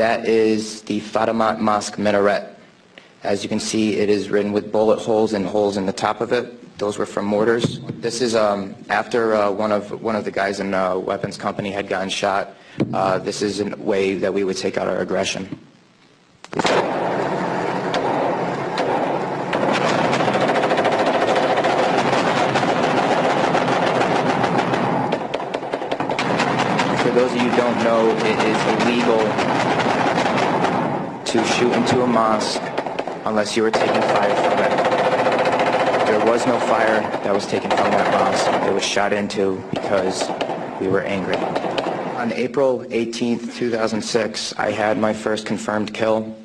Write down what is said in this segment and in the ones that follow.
That is the Fatima Mosque minaret. As you can see, it is written with bullet holes and holes in the top of it. Those were from mortars. This is after one of the guys in the weapons company had gotten shot. This is a way that we would take out our aggression. For those of you who don't know, it is illegal to shoot into a mosque unless you were taking fire from it. There was no fire that was taken from that mosque. It was shot into because we were angry. On April 18th, 2006, I had my first confirmed kill.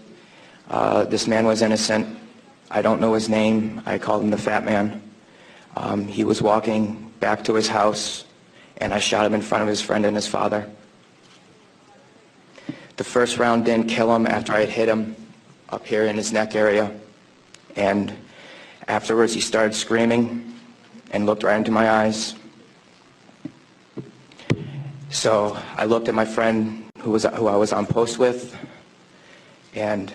This man was innocent. I don't know his name. I called him the Fat Man. He was walking back to his house, and I shot him in front of his friend and his father. The first round didn't kill him after I had hit him up here in his neck area, and afterwards he started screaming and looked right into my eyes. So I looked at my friend who I was on post with, and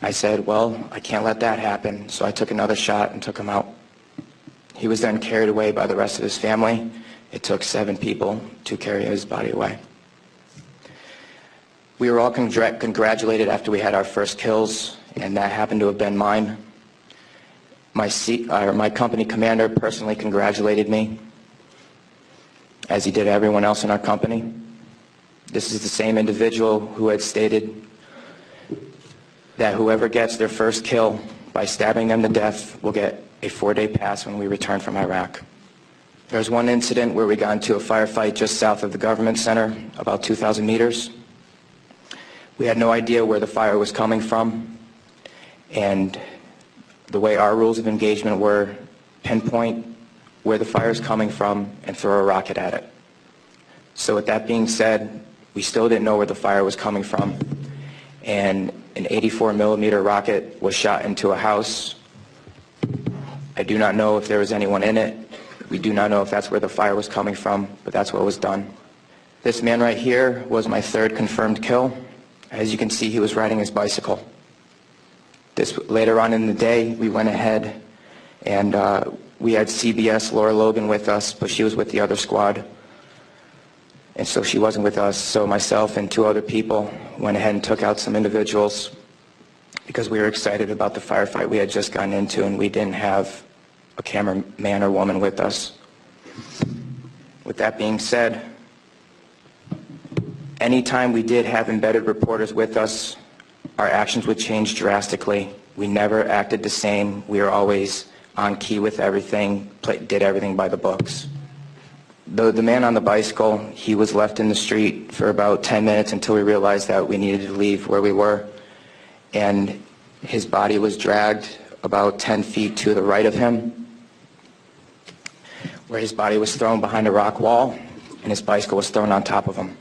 I said, well, I can't let that happen. So I took another shot and took him out. He was then carried away by the rest of his family. It took 7 people to carry his body away. We were all congratulated after we had our first kills, and that happened to have been mine. My company commander personally congratulated me, as he did everyone else in our company. This is the same individual who had stated that whoever gets their first kill by stabbing them to death will get a 4-day pass when we return from Iraq. There was one incident where we got into a firefight just south of the government center, about 2,000 meters. We had no idea where the fire was coming from, and the way our rules of engagement were, pinpoint where the fire is coming from and throw a rocket at it. So with that being said, we still didn't know where the fire was coming from, and an 84mm rocket was shot into a house. I do not know if there was anyone in it. We do not know if that's where the fire was coming from, but that's what was done. This man right here was my 3rd confirmed kill. As you can see, he was riding his bicycle. Later on in the day, we went ahead and we had CBS Laura Logan with us, but she was with the other squad. And so she wasn't with us. So myself and 2 other people went ahead and took out some individuals because we were excited about the firefight we had just gotten into, and we didn't have a cameraman or woman with us. With that being said, anytime we did have embedded reporters with us, our actions would change drastically. We never acted the same. We were always on key with everything, did everything by the books. The man on the bicycle, he was left in the street for about 10 minutes until we realized that we needed to leave where we were. And his body was dragged about 10 feet to the right of him, where his body was thrown behind a rock wall and his bicycle was thrown on top of him.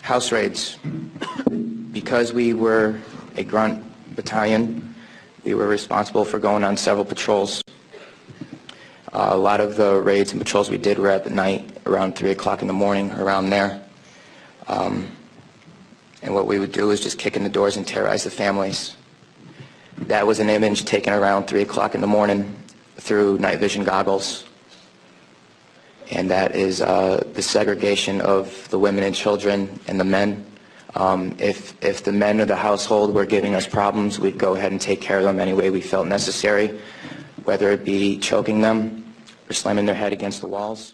House raids. Because we were a grunt battalion, we were responsible for going on several patrols. A lot of the raids and patrols we did were at the night, around 3 o'clock in the morning, around there. And what we would do is just kick in the doors and terrorize the families. That was an image taken around 3 o'clock in the morning through night vision goggles. And that is the segregation of the women and children and the men. If the men of the household were giving us problems, we'd go ahead and take care of them any way we felt necessary, whether it be choking them or slamming their head against the walls.